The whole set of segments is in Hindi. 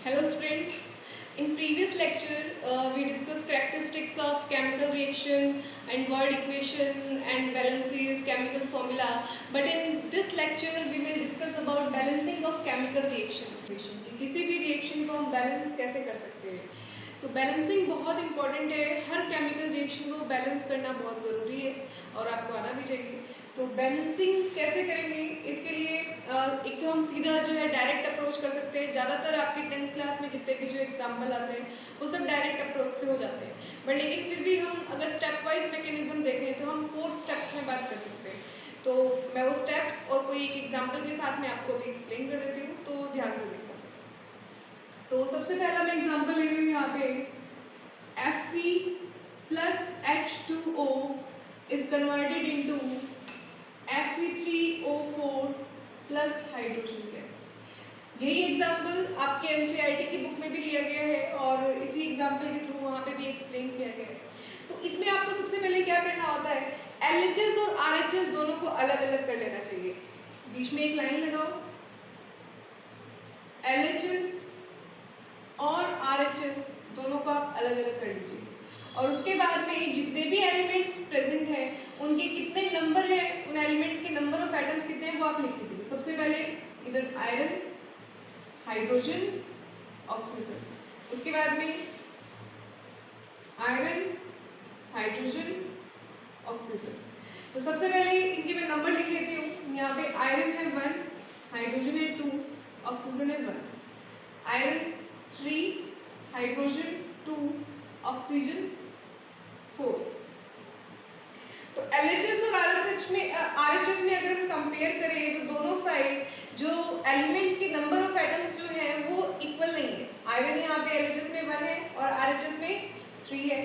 Hello students. In previous lecture, we discussed characteristics of chemical reaction and word equation and balances, chemical formula. But in this lecture, we will discuss about balancing of chemical reaction. कि किसी भी reaction को हम balance कैसे कर सकते हैं. तो बैलेंसिंग बहुत इंपॉर्टेंट है. हर केमिकल रिएक्शन को बैलेंस करना बहुत ज़रूरी है और आपको आना भी चाहिए. तो बैलेंसिंग कैसे करेंगे, इसके लिए एक तो हम सीधा जो है डायरेक्ट अप्रोच कर सकते हैं. ज़्यादातर आपके 10th क्लास में जितने भी जो एग्जाम्पल आते हैं वो सब डायरेक्ट अप्रोच से हो जाते हैं. बट लेकिन फिर भी हम अगर स्टेप वाइज मैकेनिज्म देखें तो हम 4 स्टेप्स में बात कर सकते हैं. तो मैं वो स्टेप्स और कोई एक एग्जाम्पल के साथ मैं आपको भी एक्सप्लेन कर देती हूँ, तो ध्यान से देखना. तो सबसे पहला मैं एग्जांपल ले रही हूँ यहाँ पे Fe plus H2O is converted into Fe3O4 plus hydrogen gas. यही एग्जांपल आपके एनसीईआरटी की बुक में भी लिया गया है और इसी एग्जांपल के थ्रू वहाँ पे भी एक्सप्लेन किया गया है. तो इसमें आपको सबसे पहले क्या करना होता है, LHS और RHS दोनों को अलग अलग कर लेना चाहिए. बीच में एक लाइन लगाओ, LHS और RHS दोनों को आप अलग अलग कर लीजिए. और उसके बाद में जितने भी एलिमेंट्स प्रेजेंट हैं उनके कितने नंबर हैं, उन एलिमेंट्स के नंबर ऑफ एटम्स कितने हैं वो आप लिख लीजिए. सबसे पहले इधर आयरन, हाइड्रोजन, ऑक्सीजन. उसके बाद में आयरन, हाइड्रोजन, ऑक्सीजन. तो सबसे पहले इनके मैं नंबर लिख लेती हूँ. यहाँ पे आयरन है 1, हाइड्रोजन है 2, ऑक्सीजन है 1. Iron 3, hydrogen 2, oxygen 4. तो LHS और RHS में अगर हम कंपेयर करें तो दोनों साइड जो एलिमेंट्स के नंबर ऑफ एटम्स जो है वो इक्वल नहीं है. आयरन यहाँ पे LHS में 1 है और RHS में 3 है.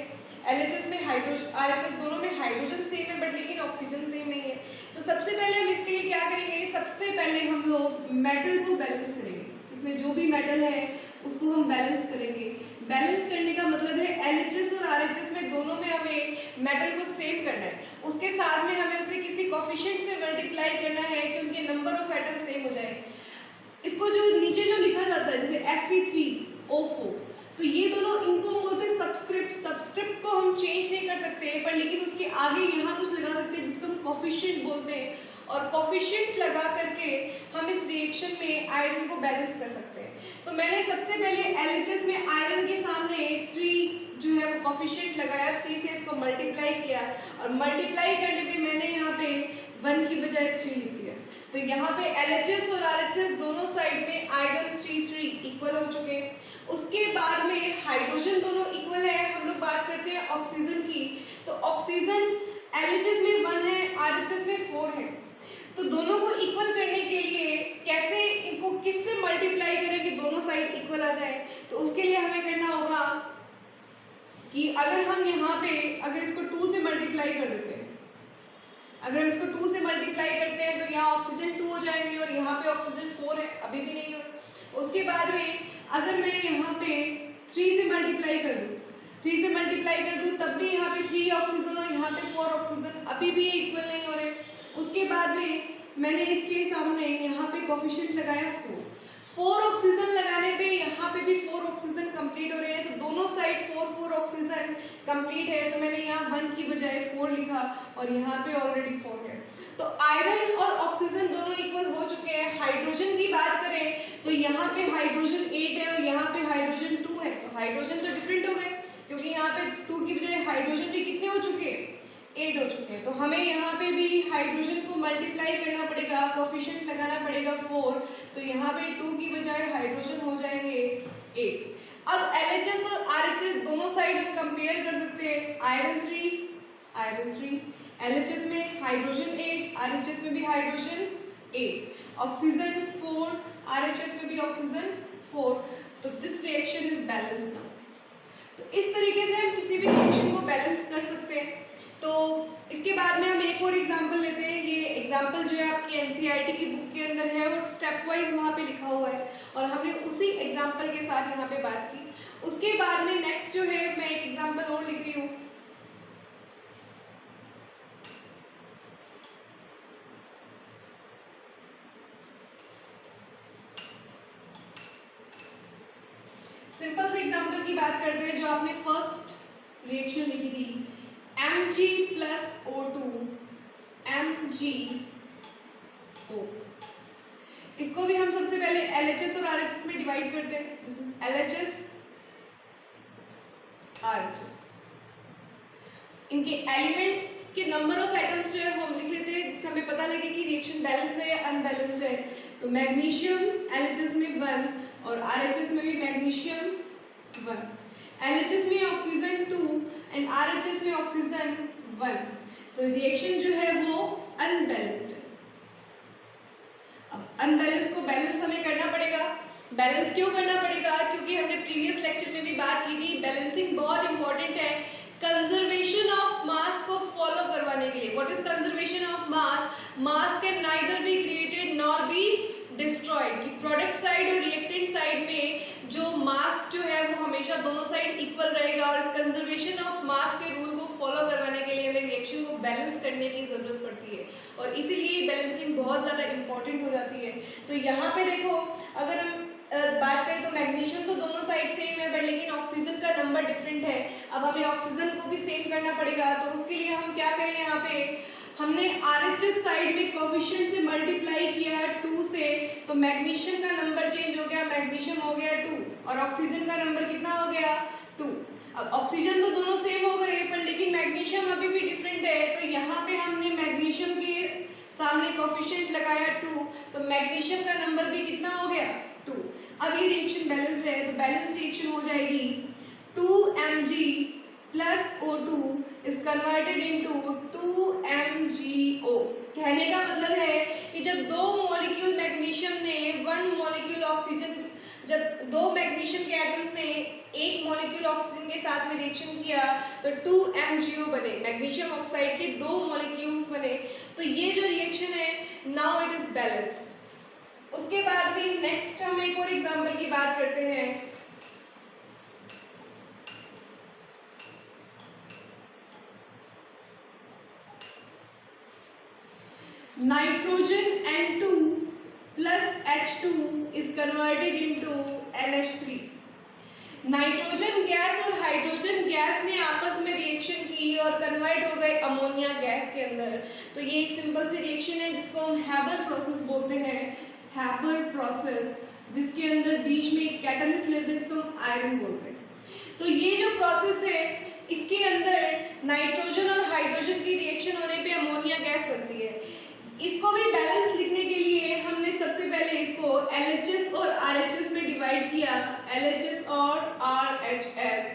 LHS में हाइड्रोजन, RHS दोनों में हाइड्रोजन सेम है बट लेकिन ऑक्सीजन सेम नहीं है. तो सबसे पहले हम इसके लिए क्या करेंगे, सबसे पहले हम लोग मेटल को बैलेंस करेंगे. इसमें जो भी मेटल है उसको हम बैलेंस करेंगे. बैलेंस करने का मतलब है LHS और RHS में दोनों में हमें मेटल को सेम करना है. उसके साथ में हमें उसे किसी कोफिशिएंट से मल्टीप्लाई करना है कि उनके नंबर ऑफ एटम सेम हो जाए. इसको जो नीचे जो लिखा जाता है जैसे Fe3O4, तो ये दोनों इनको हम बोलते हैं सबस्क्रिप्ट. सबस्क्रिप्ट को हम चेंज नहीं कर सकते पर लेकिन उसके आगे यहाँ कुछ लगा सकते हैं जिसको हम कोफिशिएंट बोलते हैं. और कोफिशिएंट लगा करके हम इस रिएक्शन में आयरन को बैलेंस कर सकते हैं. तो मैंने सबसे पहले LHS में आयरन के सामने 3 जो है वो कोफिशिएंट लगाया, 3 से इसको मल्टीप्लाई किया और मल्टीप्लाई करने पे मैंने यहाँ पे 1 की बजाय 3 लिख दिया. तो यहाँ पे LHS और RHS दोनों साइड में आयरन 3 इक्वल हो चुके हैं. उसके बाद में हाइड्रोजन दोनों इक्वल है. हम लोग बात करते हैं ऑक्सीजन की. तो ऑक्सीजन LHS में 1 है, RHS में 4 है. तो दोनों को इक्वल करने के लिए कैसे इनको किससे मल्टीप्लाई करें कि दोनों साइड इक्वल आ जाए, तो उसके लिए हमें करना होगा कि अगर हम यहाँ पे अगर इसको 2 से मल्टीप्लाई कर देते हैं, अगर हम इसको 2 से मल्टीप्लाई करते हैं तो यहाँ ऑक्सीजन 2 हो जाएंगे और यहाँ पे ऑक्सीजन 4 है, अभी भी नहीं हो. उसके बाद में अगर मैं यहाँ पे 3 से मल्टीप्लाई कर दूँ, 3 से मल्टीप्लाई कर दूँ तब भी यहाँ पे 3 ऑक्सीजन और यहाँ पे 4 ऑक्सीजन, अभी भी ये इक्वल नहीं हो रहे. उसके बाद में मैंने इसके सामने यहाँ पे कोफिशिएंट लगाया 4 ऑक्सीजन लगाने पे यहाँ पे भी 4 ऑक्सीजन कंप्लीट हो रहे हैं. तो दोनों साइड 4 ऑक्सीजन कंप्लीट है. तो मैंने यहाँ 1 की बजाय 4 लिखा और यहाँ पे ऑलरेडी 4 है. तो आयरन और ऑक्सीजन दोनों इक्वल हो चुके हैं. हाइड्रोजन की बात करें तो यहाँ पे हाइड्रोजन 8 है और यहाँ पे हाइड्रोजन 2 है. तो हाइड्रोजन तो डिफरेंट हो गए क्योंकि यहाँ पे 2 की बजाय हाइड्रोजन भी कितने हो चुके हैं, 8 हो चुके हैं. तो हमें यहाँ पे भी हाइड्रोजन को मल्टीप्लाई करना पड़ेगा, कोफिशिएंट लगाना पड़ेगा 4. तो यहाँ पे 2 की बजाय हाइड्रोजन हो जाएंगे 8. अब LHS और RHS दोनों साइड हम कंपेयर कर सकते हैं. आयरन 3, LHS में हाइड्रोजन 8, RHS में भी हाइड्रोजन 8, ऑक्सीजन 4, RHS में भी ऑक्सीजन 4. तो this reaction is balanced now. तो इस तरीके से हम किसी भी रिएक्शन को बैलेंस कर सकते हैं. तो इसके बाद में हम एक और एग्जांपल लेते हैं. ये एग्जांपल जो है आपकी एनसीईआरटी की बुक के अंदर है और स्टेप वाइज वहाँ पे लिखा हुआ है और हमने उसी एग्जांपल के साथ यहाँ पे बात की. उसके बाद में नेक्स्ट जो है मैं एक एग्जांपल और लिख रही हूँ. सिंपल से एग्जांपल की बात करते हैं, जो आपने फर्स्ट रिएक्शन लिखी थी Mg प्लस O2 MgO, इसको भी हम सबसे पहले LHS और RHS में डिवाइड करते हैं। This is LHS RHS। इनके एलिमेंट्स के नंबर ऑफ एटम्स जो है वो हम लिख लेते हैं, जिससे हमें पता लगे कि रिएक्शन बैलेंस है या अनबैलेंस्ड है। तो मैग्नीशियम LHS में 1 और RHS में भी मैग्नीशियम 1, LHS में ऑक्सीजन 2 एंड RHS में ऑक्सीजन 1। तो रिएक्शन जो है वो अनबैलेंस्ड है। अब अनबैलेंस को बैलेंस हमें करना पड़ेगा। बैलेंस क्यों करना पड़ेगा? क्योंकि हमने प्रीवियस लेक्चर में भी बात की थी, बैलेंसिंग बहुत इंपॉर्टेंट है कंजर्वेशन ऑफ मास को फॉलो करवाने के लिए। What is conservation of mass? Mass can neither be created nor be destroyed. कि प्रोडक्ट साइड और रिएक्टेंट साइड में जो मास जो है वो हमेशा दोनों साइड इक्वल रहेगा, और इस कंजर्वेशन ऑफ मास के रूल को फॉलो करवाने के लिए हमें रिएक्शन को बैलेंस करने की जरूरत पड़ती है, और इसीलिए बैलेंसिंग बहुत ज़्यादा इंपॉर्टेंट हो जाती है। तो यहाँ पे देखो, अगर हम बात करें तो मैग्नीशियम तो दोनों साइड सेम है, बट लेकिन ऑक्सीजन का नंबर डिफरेंट है। अब हमें ऑक्सीजन को भी सेम करना पड़ेगा, तो उसके लिए हम क्या करें, यहाँ पे हमने RHS साइड में कोफिशिएंट से मल्टीप्लाई किया 2 से, तो मैग्नीशियम का नंबर चेंज हो गया, मैग्नीशियम हो गया 2 और ऑक्सीजन का नंबर कितना हो गया 2। अब ऑक्सीजन तो दोनों सेम हो गए, पर लेकिन मैग्नीशियम अभी भी डिफरेंट है, तो यहाँ पे हमने मैग्नीशियम के सामने कोफिशिएंट लगाया 2, तो मैग्नीशियम का नंबर भी कितना हो गया 2। अब ये रिएक्शन बैलेंस है, तो बैलेंस रिएक्शन हो जाएगी 2Mg plus O2 is converted into 2MgO। कहने का मतलब है कि जब 2 मॉलिक्यूल मैग्नीशियम ने 1 मॉलिक्यूल ऑक्सीजन, जब 2 मैग्नीशियम के एटम्स ने 1 मॉलिक्यूल ऑक्सीजन के साथ में रिएक्शन किया तो 2MgO बने, मैग्नीशियम ऑक्साइड के 2 मॉलिक्यूल्स बने। तो ये जो रिएक्शन है नाउ इट इज बैलेंस्ड। उसके बाद भी नेक्स्ट हम एक और एग्जांपल की बात करते हैं। Nitrogen N2 plus H2 is converted into NH3। Nitrogen gas और हाइड्रोजन गैस ने आपस में रिएक्शन की और कन्वर्ट हो गए अमोनिया गैस के अंदर। तो ये एक सिंपल सी रिएक्शन है जिसको हम हैबर प्रोसेस बोलते हैं, हैबर प्रोसेस, जिसके अंदर बीच में एक कैटलिस्ट लेते हैं जिसको हम आयरन बोलते हैं। तो ये जो प्रोसेस है इसके अंदर नाइट्रोजन और हाइड्रोजन की रिएक्शन होने पे अमोनिया गैस बनती है। इसको भी बैलेंस लिखने के लिए हमने सबसे पहले इसको LHS और RHS में डिवाइड किया, LHS और RHS,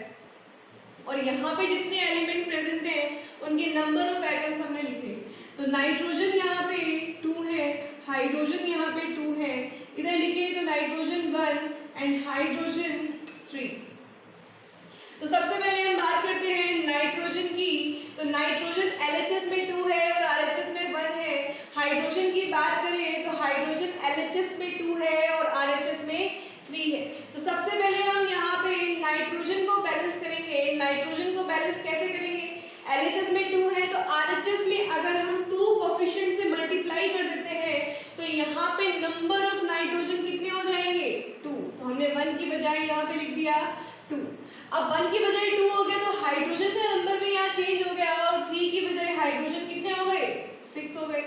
और यहाँ पे जितने एलिमेंट प्रेजेंट हैं उनके नंबर ऑफ एटम्स हमने लिखे। तो नाइट्रोजन यहाँ पे 2 है, हाइड्रोजन यहाँ पे 2 है, इधर लिखे तो नाइट्रोजन 1 एंड हाइड्रोजन 3। तो सबसे पहले हम बात करते हैं नाइट्रोजन की। तो नाइट्रोजन LHS में 2 है और RHS में 1 है। हाइड्रोजन की बात करें तो हाइड्रोजन LHS में 2 है और RHS में 3 है। तो सबसे पहले हम यहाँ पे नाइट्रोजन को बैलेंस करेंगे। नाइट्रोजन को बैलेंस कैसे करेंगे? LHS में 2 है तो RHS में अगर हम 2 कोफिशिएंट से मल्टीप्लाई कर देते हैं तो यहाँ पे नंबर ऑफ नाइट्रोजन कितने हो जाएंगे 2। तो हमने 1 की बजाय यहाँ पे लिख दिया 2। अब 1 की बजाय 2 हो गया तो हाइड्रोजन का नंबर भी यहाँ चेंज हो गया और 3 की बजाय हाइड्रोजन कितने हो गए 6 हो गए।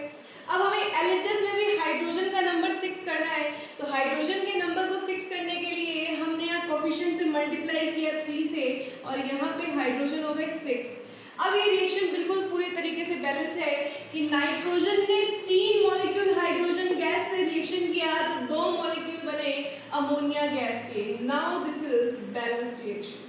अब हमें LHS में भी हाइड्रोजन का नंबर 6 करना है, तो हाइड्रोजन के नंबर को 6 करने के लिए हमने यहाँ कोफिशिएंट से मल्टीप्लाई किया 3 से और यहाँ पे हाइड्रोजन हो गए 6। अब ये रिएक्शन बिल्कुल पूरी तरीके से बैलेंस है कि नाइट्रोजन ने 3 मॉलिक्यूल हाइड्रोजन गैस से रिएक्शन किया तो 2 मॉलिक्यूल बने अमोनिया गैस के। Now this is balance reaction.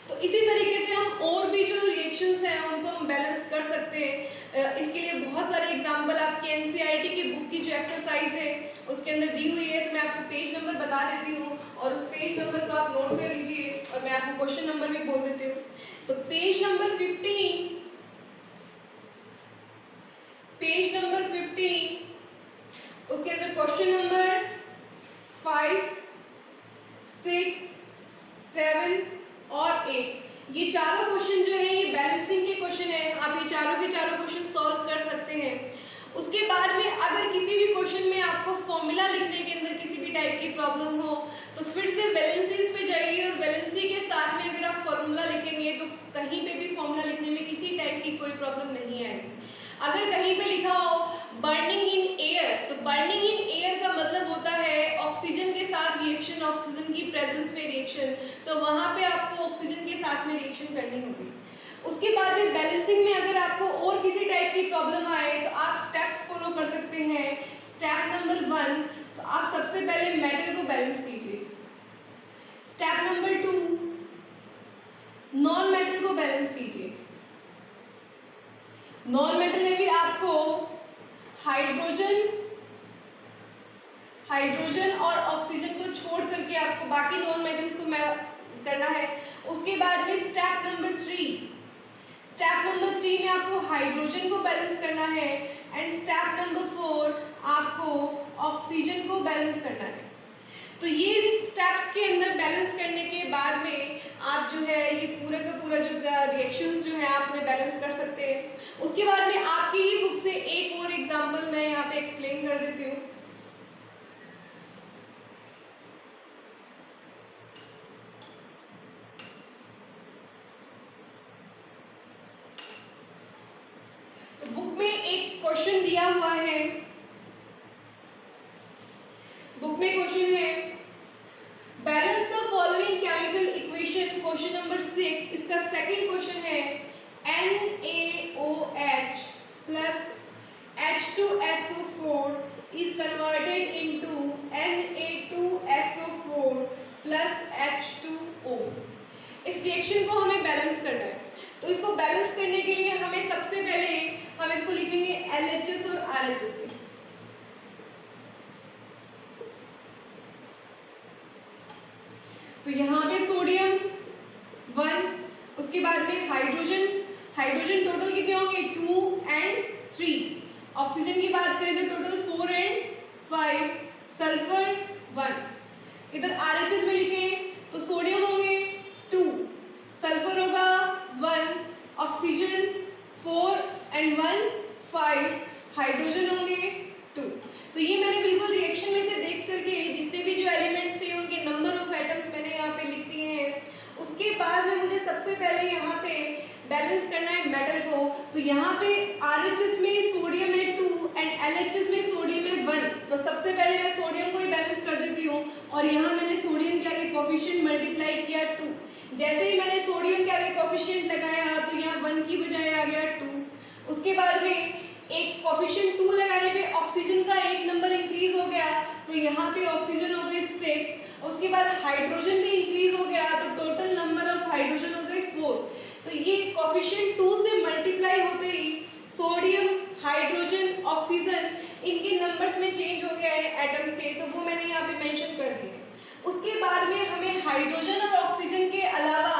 तो इसी तरीके से हम और भी जो रिएक्शंस हैं उनको हम बैलेंस कर सकते हैं। इसके लिए बहुत सारे एग्जांपल आपकी NCERT की बुक की जो एक्सरसाइज है उसके अंदर दी हुई है, तो मैं आपको पेज नंबर बता देती हूँ और उस पेज नंबर को आप नोट कर लीजिए और मैं आपको क्वेश्चन नंबर भी बोल देती हूँ। तो पेज नंबर 15, पेज नंबर 15 उसके अंदर क्वेश्चन नंबर 5, 6, 7 और 8, ये चारों क्वेश्चन जो है ये बैलेंसिंग के क्वेश्चन है। आप ये चारों के चारों क्वेश्चन सॉल्व कर सकते हैं। उसके बाद में अगर किसी भी क्वेश्चन में आपको फॉर्मूला लिखने के अंदर किसी भी टाइप की प्रॉब्लम हो तो फिर से बैलेंसिंग वैलेंसी के साथ में अगर आप फॉर्मूला लिखेंगे तो कहीं पे भी फॉर्मूला लिखने में किसी टाइप की कोई प्रॉब्लम नहीं आएगी। अगर कहीं पे लिखा हो बर्निंग इन एयर, तो बर्निंग इन एयर का मतलब होता है ऑक्सीजन के साथ रिएक्शन, ऑक्सीजन की प्रेजेंस में रिएक्शन, तो वहां पे आपको ऑक्सीजन के साथ में रिएक्शन करनी होगी। उसके बाद में बैलेंसिंग में अगर आपको और किसी टाइप की प्रॉब्लम आए तो आप स्टेप्स फॉलो कर सकते हैं। स्टेप नंबर 1, तो आप सबसे पहले मेटल को बैलेंस कीजिए। स्टेप नंबर 2, नॉन मेटल को बैलेंस कीजिए। नॉन मेटल में भी आपको हाइड्रोजन और ऑक्सीजन को छोड़ करके आपको बाकी नॉन मेटल्स को करना है। उसके बाद में स्टेप नंबर 3 में आपको हाइड्रोजन को बैलेंस करना है एंड स्टेप नंबर 4 आपको ऑक्सीजन को बैलेंस करना है। तो ये स्टेप्स के अंदर बैलेंस करने के बाद में आप जो है ये पूरा का पूरा जो रिएक्शंस जो है आप उन्हें बैलेंस कर सकते हैं। उसके बाद में आपकी ही बुक से एक और एग्जांपल मैं यहाँ पे एक्सप्लेन कर देती हूँ। तो बुक में एक क्वेश्चन दिया हुआ है, बुक में क्वेश्चन है balance the following chemical equation, question number 6। इसका सेकंड क्वेश्चन है NaOH plus H2SO4 is converted into Na2SO4 plus H2O। इस रिएक्शन को हमें बैलेंस करना है, तो इसको बैलेंस करने के लिए हमें सबसे पहले हम इसको लिखेंगे LHS और RHS में। तो यहाँ पे सोडियम 1, उसके बाद में हाइड्रोजन टोटल कितने होंगे 2 और 3। ऑक्सीजन की बात करें तो टोटल 4 और 5, सल्फर 1। इधर आरएचएस में लिखें तो सोडियम होंगे 2, सल्फर होगा 1, ऑक्सीजन 4 और 1 5, हाइड्रोजन होंगे 2। तो ये मैंने बिल्कुल रिएक्शन में से देख करके जितने भी जो एलिमेंट्स थे उनके नंबर ऑफ एटम्स मैंने यहाँ पे लिख दिए हैं। उसके बाद में मुझे सबसे पहले यहाँ पे बैलेंस करना है मेटल को। तो यहाँ पे आरएचएस में सोडियम है 2 एंड एलएचएस में सोडियम है 1। तो सबसे पहले मैं सोडियम को ही बैलेंस कर देती हूँ और यहाँ मैंने सोडियम के आगे कोफिशिएंट मल्टीप्लाई किया 2। जैसे ही मैंने सोडियम के आगे कोफिशिएंट लगाया तो यहाँ 1 की बजाय आ गया 2। उसके बाद में एक कोफिशिएंट 2 लगाने पे ऑक्सीजन का एक नंबर इंक्रीज हो गया, तो यहाँ पे ऑक्सीजन हो गए 6। उसके बाद हाइड्रोजन भी इंक्रीज हो गया, तो टोटल नंबर ऑफ हाइड्रोजन हो गए 4। तो ये कोफिशिएंट 2 से मल्टीप्लाई होते ही सोडियम, हाइड्रोजन, ऑक्सीजन इनके नंबर्स में चेंज हो गया है एटम्स के, तो वो मैंने यहाँ पे मेंशन कर दिए। उसके बाद में हमें हाइड्रोजन और ऑक्सीजन के अलावा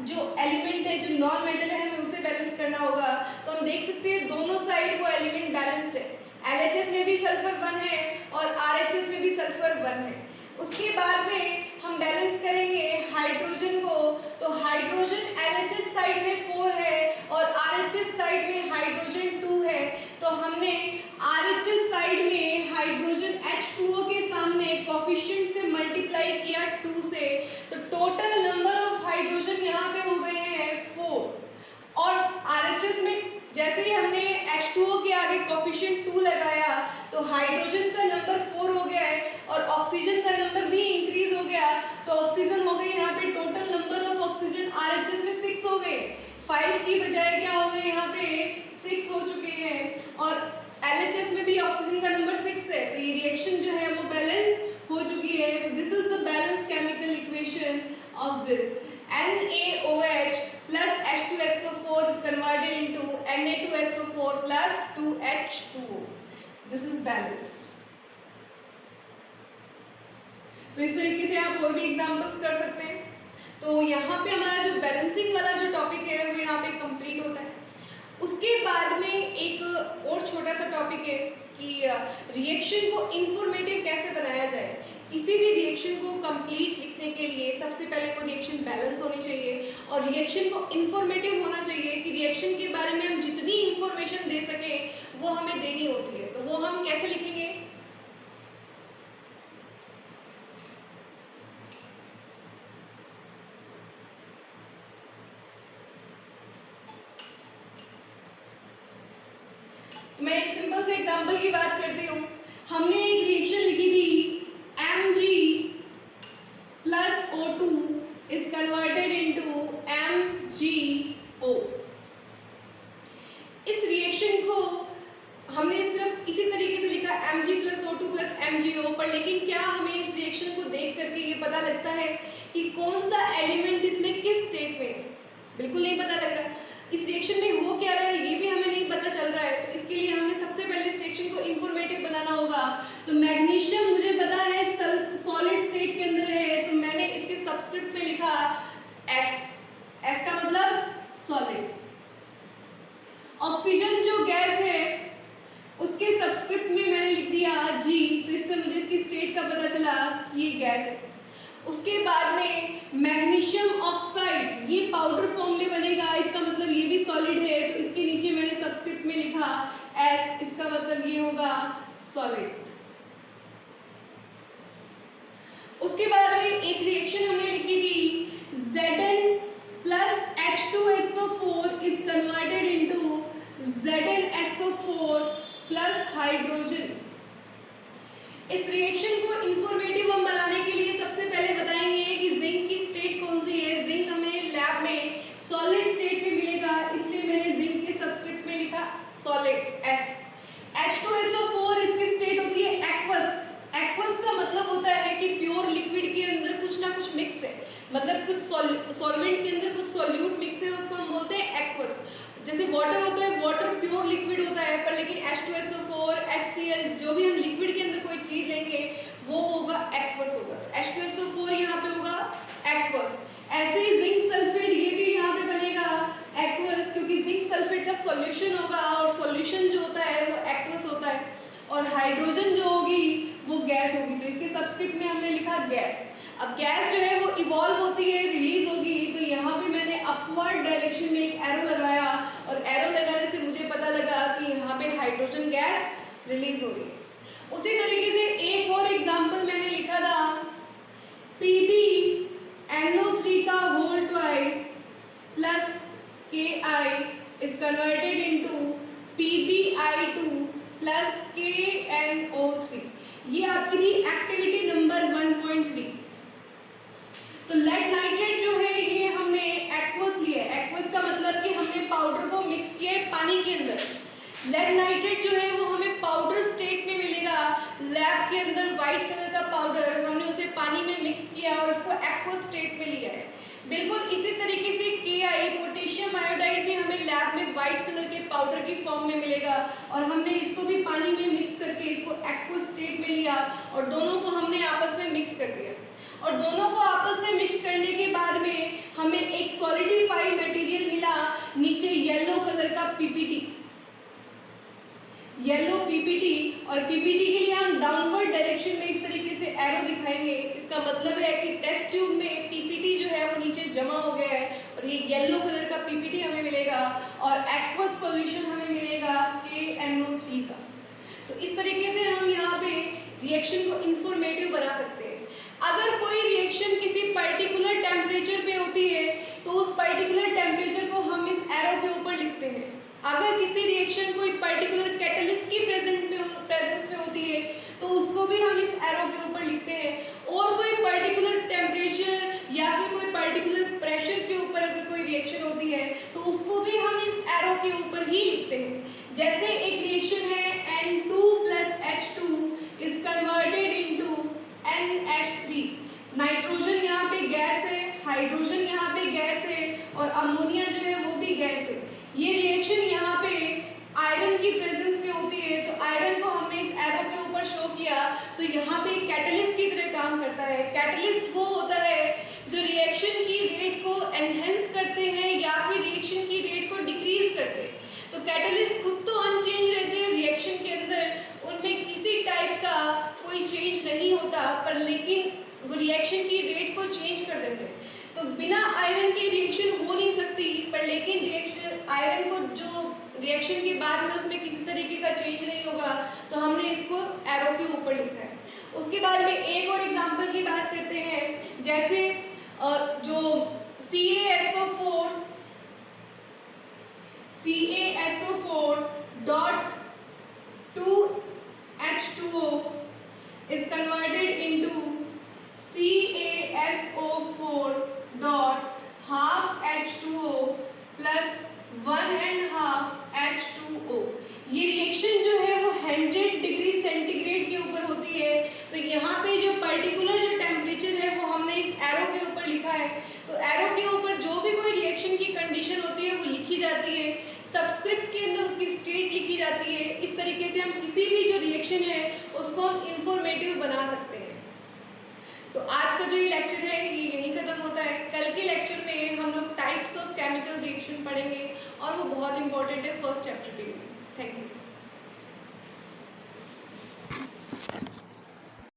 जो एलिमेंट है, जो नॉन मेटल है, हमें उसे बैलेंस करना होगा। तो हम देख सकते हैं दोनों साइड वो एलिमेंट बैलेंस्ड है। एलएचएस में भी सल्फर 1 है और आरएचएस में भी सल्फर 1 है। उसके बाद में हम बैलेंस करेंगे हाइड्रोजन को, तो हाइड्रोजन एलएचएस साइड में 4 है और आरएचएस साइड में हाइड्रोजन 2 है। तो हमने आरएचएस साइड में हाइड्रोजन H2O के सामने कोफिशिएंट से मल्टीप्लाई किया 2 से, तो टोटल नंबर ऑफ हाइड्रोजन यहाँ पे हो गए हैं 4। और आरएचएस में जैसे ही हमने H2O के आगे कोफिशिएंट 2 लगाया तो हाइड्रोजन का नंबर 4 हो गया है और ऑक्सीजन का नंबर भी इंक्रीज हो गया, तो ऑक्सीजन हो गई यहाँ पे total number of oxygen RHS में 6 हो गए। 5 की बजाय क्या हो गए यहाँ पे 6 हो चुके हैं और एलएचएस में भी ऑक्सीजन का नंबर 6 है, तो ये रिएक्शन जो है वो बैलेंस हो चुकी है। तो this is the balance chemical equation of this NaOH plus H2SO4 is converted into Na2SO4 plus 2H2O. This is balanced. तो इस तरीके से आप और भी एग्जांपल्स कर सकते हैं। तो यहाँ पे हमारा जो बैलेंसिंग वाला जो टॉपिक है वो यहाँ पे कंप्लीट होता है। उसके बाद में एक और छोटा सा टॉपिक है कि रिएक्शन को इंफॉर्मेटिव कैसे बनाया जाए। किसी भी रिएक्शन को कंप्लीट लिखने के लिए सबसे पहले वो रिएक्शन बैलेंस होनी चाहिए और रिएक्शन को इंफॉर्मेटिव होना चाहिए कि रिएक्शन के बारे में हम जितनी इंफॉर्मेशन दे सकें वो हमें देनी होती है। तो वो हम कैसे लिखेंगे? मैं एक सिंपल से एग्जांपल की बात करती हूँ। हमने एक रिएक्शन लिखी थी Mg plus O2 is converted into MgO। इस रिएक्शन को हमने सिर्फ इसी तरीके से लिखा Mg plus O2 plus MgO, पर लेकिन क्या हमें इस रिएक्शन को देख करके ये पता लगता है कि कौन सा एलिमेंट इसमें किस स्टेट में है? बिल्कुल नहीं पता लग रहा। इस रिएक्शन में हो क्या रहा है ये भी हमें नहीं पता चल रहा है। तो इसके लिए हमें सबसे पहले इस रिएक्शन को इंफॉर्मेटिव बनाना होगा। तो मैग्नीशियम मुझे पता है सॉलिड स्टेट के अंदर है, तो मैंने इसके सबस्क्रिप्ट में लिखा S। S का मतलब सॉलिड। ऑक्सीजन जो गैस है उसके सबस्क्रिप्ट में मैंने लिख दिया G, तो इससे मुझे इसकी स्टेट का पता चला कि ये गैस है। उसके बाद में मैग्नीशियम ऑक्साइड ये पाउडर फॉर्म में बनेगा, इसका मतलब ये भी सॉलिड है, तो इसके नीचे मैंने सबस्क्रिप्ट में लिखा S, इसका मतलब ये होगा सॉलिड। उसके बाद में एक रिएक्शन हमने लिखी थी Zn plus H2SO4 is converted into ZnSO4 plus hydrogen. इस रिएक्शन को इंफॉर्मेटिव हम बनाने के लिए सबसे पहले बताएंगे कि जिंक की स्टेट कौन सी है। जिंक हमें लैब में सॉलिड स्टेट में मिलेगा, इसलिए मैंने जिंक के सबस्क्रिप्ट में लिखा सॉलिड S। H2SO4 इसकी स्टेट होती है एक्वस। एक्वस का मतलब होता है कि प्योर लिक्विड के अंदर कुछ ना कुछ मिक्स है, मतलब कुछ सॉल्वेंट के अंदर कुछ सॉल्यूट मिक्स है, उसको हम बोलते हैं एक्वस। जैसे वाटर होता है, वाटर प्योर लिक्विड होता है, पर लेकिन H2SO4 HCl जो भी हम लिक्विड के अंदर कोई चीज लेंगे वो होगा एक्वस होगा। तो H2SO4 यहाँ पे होगा एक्वस। ऐसे ही जिंक सल्फेट ये भी यहाँ पे बनेगा एक्वस, क्योंकि जिंक सल्फेट का सॉल्यूशन होगा और सॉल्यूशन जो होता है वो एक्वस होता है, और हाइड्रोजन जो होगी वो गैस होगी, तो इसके सबस्क्रिप्ट में हमने लिखा गैस। अब गैस जो है वो इवॉल्व होती है, रिलीज होगी, तो यहाँ पे मैंने अपवर्ड डायरेक्शन में एक एरो लगाया, और एरो लगाने से मुझे पता लगा कि यहाँ पे हाइड्रोजन गैस रिलीज हो रही है। उसी तरीके से एक और एग्जांपल मैंने लिखा था PbNO3 का whole twice plus Ki is converted into PbI2 plus KNO3। ये आपकी थी एक्टिविटी नंबर 1.3। तो लेड नाइट्रेट जो है ये हमने एक्वस लिया है। एक्वस का मतलब कि हमने पाउडर को मिक्स किया है पानी के अंदर। लेड नाइट्रेट जो है वो हमें पाउडर स्टेट में मिलेगा। लैब के अंदर व्हाइट कलर का पाउडर हमने उसे पानी में मिक्स किया और उसको एक्वस स्टेट में लिया है। बिल्कुल इसी तरीके से Ki पोटेशियम आयोडाइड भी हमें लैब में व्हाइट कलर के पाउडर की फॉर्म में मिलेगा, और हमने इसको भी पानी में मिक्स करके इसको एक्वस स्टेट में लिया और दोनों को हमने आपस में मिक्स कर दिया। और दोनों को आपस में मिक्स करने के बाद में हमें एक सॉलिडिफाइड मटेरियल मिला, नीचे येलो कलर का पीपीटी, येलो पीपीटी। और पीपीटी के लिए हम डाउनवर्ड डायरेक्शन में इस तरीके से एरो दिखाएंगे। इसका मतलब है कि टेस्ट ट्यूब में पीपीटी जो है वो नीचे जमा हो गया है, और ये येलो कलर का पीपीटी हमें मिलेगा, और एक्वस सॉल्यूशन हमें मिलेगा KNO3 का। तो इस तरीके से हम यहाँ पे रिएक्शन को इंफॉर्मेटिव बना सकते हैं। अगर कोई रिएक्शन किसी पर्टिकुलर टेम्परेचर पे होती है तो उस पर्टिकुलर टेम्परेचर को हम इस एरो के ऊपर लिखते हैं। अगर किसी रिएक्शन कोई पर्टिकुलर कैटलिस्ट की प्रेजेंस में होती है तो उसको भी हम इस एरो के ऊपर लिखते हैं। और कोई पर्टिकुलर टेम्परेचर या फिर कोई पर्टिकुलर प्रेशर के ऊपर अगर कोई रिएक्शन होती है तो उसको भी हम इस एरो के ऊपर ही लिखते हैं। जैसे एक रिएक्शन है N2 plus H2 is converted into NH3। Nitrogen यहाँ पे गैस है, हाइड्रोजन यहाँ पे गैस है, और अमोनिया जो है वो भी गैस है। ये रिएक्शन यहाँ पे आयरन की प्रेजेंस में होती है, तो आयरन को हमने इस एरो के ऊपर शो किया, तो यहाँ पे कैटलिस्ट की तरह काम करता है। कैटलिस्ट वो होता है जो रिएक्शन की रेट को एनहेंस करते हैं या फिर रिएक्शन की रेट को डिक्रीज करते हैं। तो कैटलिस्ट खुद तो अनचेंज रहते हैं रिएक्शन के अंदर, उनमें किसी टाइप का कोई चेंज नहीं होता, पर लेकिन वो रिएक्शन की रेट को चेंज कर देते हैं। तो बिना आयरन के रिएक्शन हो नहीं सकती, पर लेकिन रिएक्शन आयरन को जो रिएक्शन के बाद में उसमें किसी तरीके का चेंज नहीं होगा, तो हमने इसको एरो के ऊपर लिखा है। उसके बाद में एक और एग्जांपल की बात करते हैं, जैसे जो CaSO4 dot 2H2O is converted into CaSO4 dot half H2O plus 1.5 H2O। ये रिएक्शन जो है वो 100 डिग्री सेंटीग्रेड के ऊपर होती है। तो यहाँ पे जो पर्टिकुलर जो टेम्परेचर है वो हमने इस एरो के ऊपर लिखा है। तो एरो के ऊपर जो भी कोई रिएक्शन की कंडीशन होती है वो लिखी जाती है, सबस्क्रिप्ट के अंदर उसकी स्टेट लिखी जाती है। इस तरीके से हम किसी भी जो रिएक्शन है उसको हम इंफॉर्मेटिव बना सकते हैं। तो आज का जो ये लेक्चर है ये यहीं खत्म होता है। कल के लेक्चर में हम लोग टाइप्स ऑफ केमिकल रिएक्शन पढ़ेंगे और वो बहुत इंपॉर्टेंट है फर्स्ट चैप्टर के लिए। Thank you.